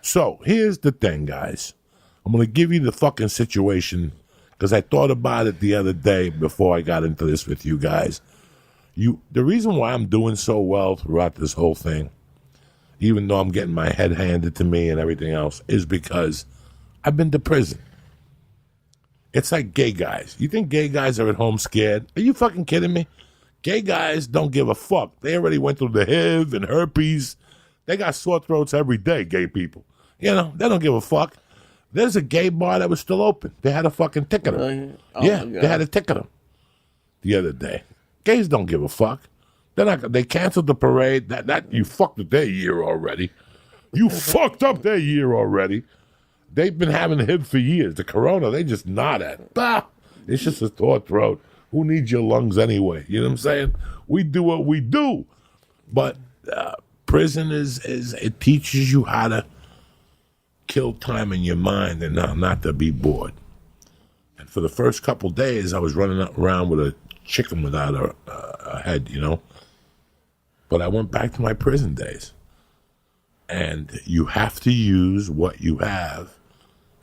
So here's the thing, guys. I'm going to give you the fucking situation because I thought about it the other day before I got into this with you guys. The reason why I'm doing so well throughout this whole thing, even though I'm getting my head handed to me and everything else, is because I've been to prison. It's like gay guys. You think gay guys are at home scared? Are you fucking kidding me? Gay guys don't give a fuck. They already went through the HIV and herpes. They got sore throats every day, gay people. You know, they don't give a fuck. There's a gay bar that was still open. They had a fucking ticket them. Oh, yeah, they had a ticket them the other day. Gays don't give a fuck. They canceled the parade. That you fucked up their year already. You fucked up their year already. They've been having HIV for years. The corona, they just nod at. Bah! It's just a sore throat. Who needs your lungs anyway? You know what I'm saying? We do what we do. But prison is it teaches you how to kill time in your mind and not to be bored. And for the first couple days, I was running around with a chicken without a head, you know. But I went back to my prison days. And you have to use what you have,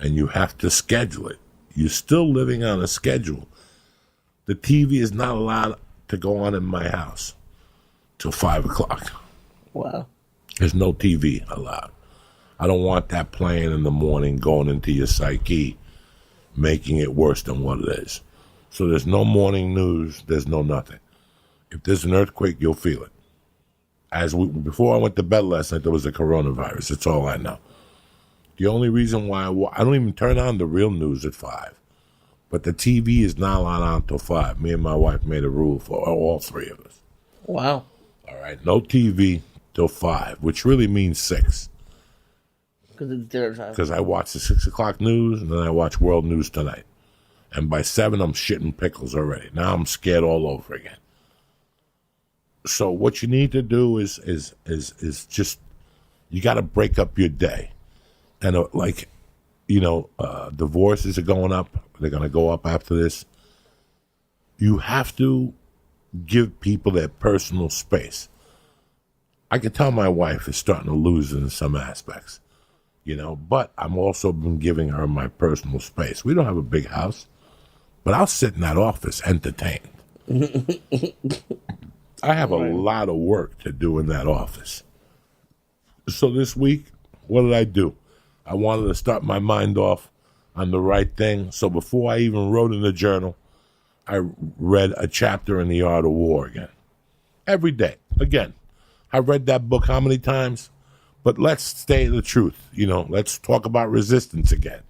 and you have to schedule it. You're still living on a schedule. The TV is not allowed to go on in my house till 5 o'clock. Wow. There's no TV allowed. I don't want that playing in the morning, going into your psyche, making it worse than what it is. So there's no morning news. There's no nothing. If there's an earthquake, you'll feel it. Before I went to bed last night, there was a coronavirus. That's all I know. The only reason why I don't even turn on the real news at 5. But the TV is not allowed on until 5. Me and my wife made a rule for all three of us. Wow. All right, no TV till 5, which really means 6. Because it's dinner time. Because I watch the 6 o'clock news, and then I watch World News Tonight. And by 7, I'm shitting pickles already. Now I'm scared all over again. So what you need to do is just, you got to break up your day. And divorces are going up. They're going to go up after this. You have to give people their personal space. I can tell my wife is starting to lose in some aspects, you know, but I'm also been giving her my personal space. We don't have a big house, but I'll sit in that office entertained. I have a lot of work to do in that office. So this week, what did I do? I wanted to start my mind off on the right thing. So before I even wrote in the journal, I read a chapter in The Art of War again. Every day. Again, I've read that book how many times? But let's stay the truth. You know, let's talk about resistance again.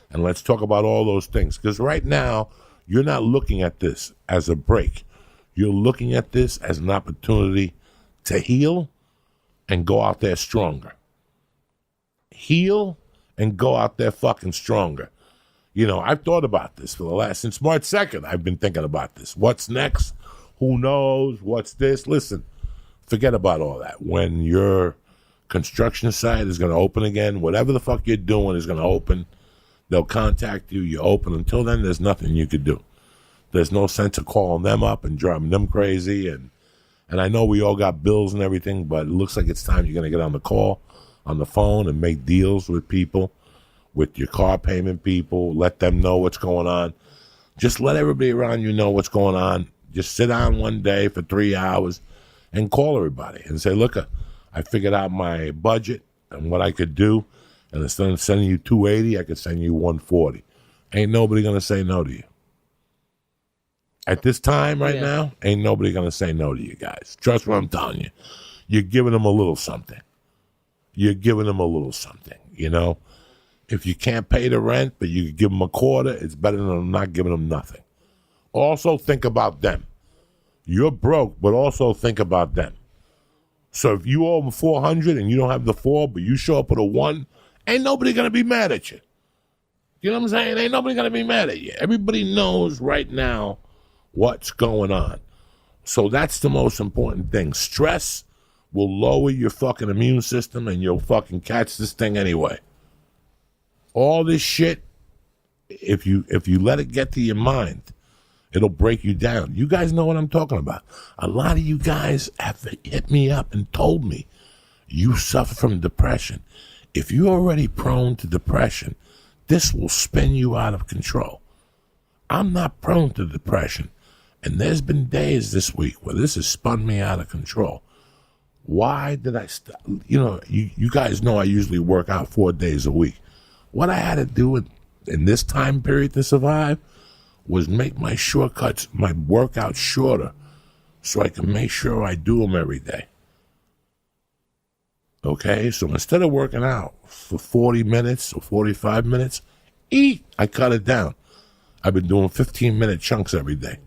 And let's talk about all those things. Because right now, you're not looking at this as a break. You're looking at this as an opportunity to heal and go out there stronger. Heal and go out there fucking stronger. You know, I've thought about this since March 2nd. I've been thinking about this. What's next? Who knows? What's this? Listen, forget about all that. When your construction site is going to open again, whatever the fuck you're doing is going to open. They'll contact you. You open. Until then, there's nothing you could do. There's no sense of calling them up and driving them crazy. And I know we all got bills and everything, but it looks like it's time you're going to get on the phone and make deals with people, with your car payment people. Let them know what's going on. Just let everybody around you know what's going on. Just sit down one day for 3 hours and call everybody and say, look, I figured out my budget and what I could do. And instead of sending you $280, I could send you $140. Ain't nobody going to say no to you. At this time right now, ain't nobody going to say no to you guys. Trust what I'm telling you. You're giving them a little something. You're giving them a little something, you know. If you can't pay the rent, but you give them a quarter, it's better than not giving them nothing. Also think about them. You're broke, but also think about them. So if you owe them $400 and you don't have the 4, but you show up with a 1, ain't nobody going to be mad at you. You know what I'm saying? Ain't nobody going to be mad at you. Everybody knows right now what's going on. So that's the most important thing. Stress will lower your fucking immune system and you'll fucking catch this thing anyway. All this shit, if you let it get to your mind, it'll break you down. You guys know what I'm talking about. A lot of you guys have hit me up and told me you suffer from depression. If you're already prone to depression, this will spin you out of control. I'm not prone to depression, and there's been days this week where this has spun me out of control. Why did I stop? You guys know I usually work out 4 days a week. What I had to do in this time period to survive was make my shortcuts, my workouts shorter, so I can make sure I do them every day. Okay, so instead of working out for 40 minutes or 45 minutes, I cut it down. I've been doing 15-minute chunks every day,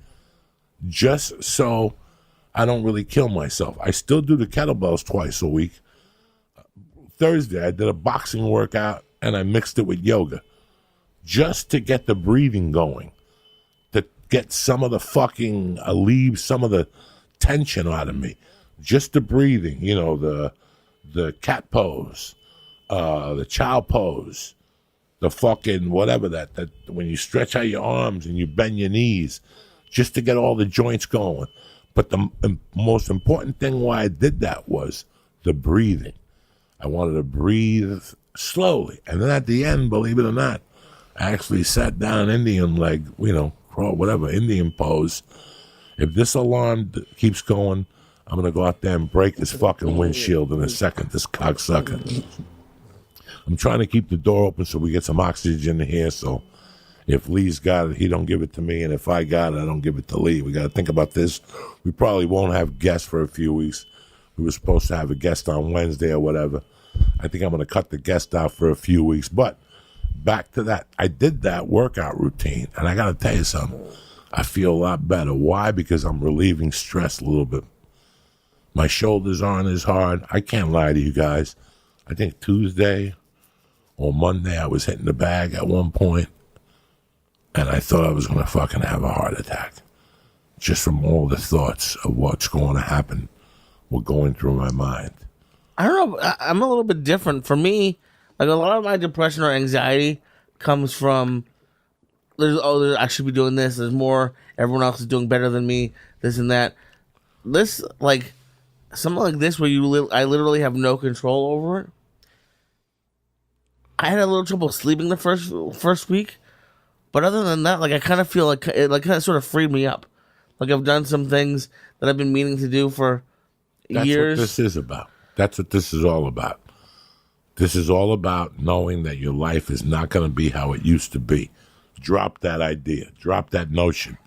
just so I don't really kill myself. I still do the kettlebells twice a week. Thursday, I did a boxing workout, and I mixed it with yoga, just to get the breathing going, to get some of the fucking, alleviate some of the tension out of me. Just the breathing, the cat pose, the child pose, the fucking whatever that when you stretch out your arms and you bend your knees, just to get all the joints going. But the most important thing why I did that was the breathing. I wanted to breathe slowly. And then at the end, believe it or not, I actually sat down Indian leg, crawl, whatever, Indian pose. If this alarm keeps going, I'm going to go out there and break this fucking windshield in a second, this cocksucker. I'm trying to keep the door open so we get some oxygen in here, so if Lee's got it, he don't give it to me, and if I got it, I don't give it to Lee. We got to think about this. We probably won't have guests for a few weeks. We were supposed to have a guest on Wednesday or whatever. I think I'm going to cut the guest out for a few weeks, but back to that. I did that workout routine, and I got to tell you something. I feel a lot better. Why? Because I'm relieving stress a little bit. My shoulders aren't as hard. I can't lie to you guys. I think Tuesday or Monday I was hitting the bag at one point, and I thought I was going to fucking have a heart attack. Just from all the thoughts of what's going to happen were going through my mind. I don't know. I'm a little bit different. For me, like a lot of my depression or anxiety comes from, I should be doing this. There's more. Everyone else is doing better than me. This and that. This, like, something like this where I literally have no control over it. I had a little trouble sleeping the first week. But other than that, like, I kind of feel like it kind of sort of freed me up. Like, I've done some things that I've been meaning to do for years. That's what this is about. That's what this is all about. This is all about knowing that your life is not going to be how it used to be. Drop that idea. Drop that notion.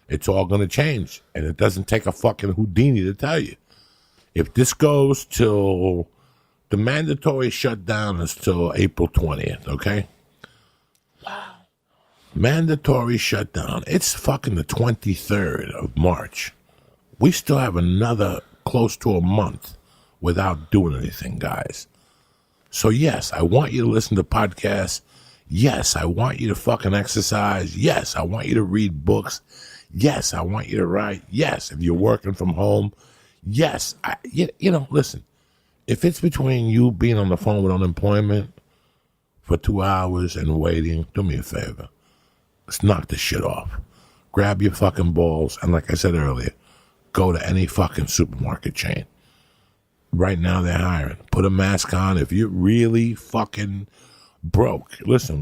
It's all going to change. And it doesn't take a fucking Houdini to tell you. If this goes till the mandatory shutdown is till April 20th, okay? Wow. Mandatory shutdown. It's fucking the 23rd of March. We still have another close to a month without doing anything, guys. So yes, I want you to listen to podcasts. Yes, I want you to fucking exercise. Yes, I want you to read books. Yes, I want you to write. Yes, if you're working from home. Yes, listen. If it's between you being on the phone with unemployment for 2 hours and waiting, do me a favor. Let's knock this shit off. Grab your fucking balls, and like I said earlier, go to any fucking supermarket chain. Right now they're hiring. Put a mask on if you're really fucking broke. Listen,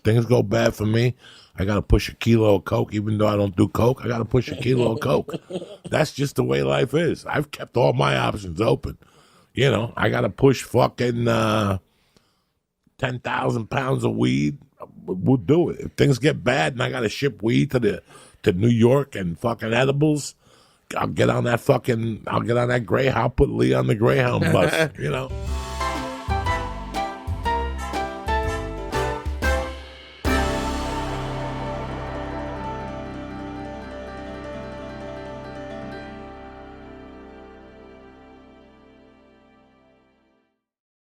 things go bad for me, I got to push a kilo of Coke. Even though I don't do Coke, I got to push a kilo of Coke. That's just the way life is. I've kept all my options open. I got to push fucking 10,000 pounds of weed. We'll do it. If things get bad and I got to ship weed to New York and fucking edibles, I'll get on that Greyhound. I'll put Lee on the Greyhound bus,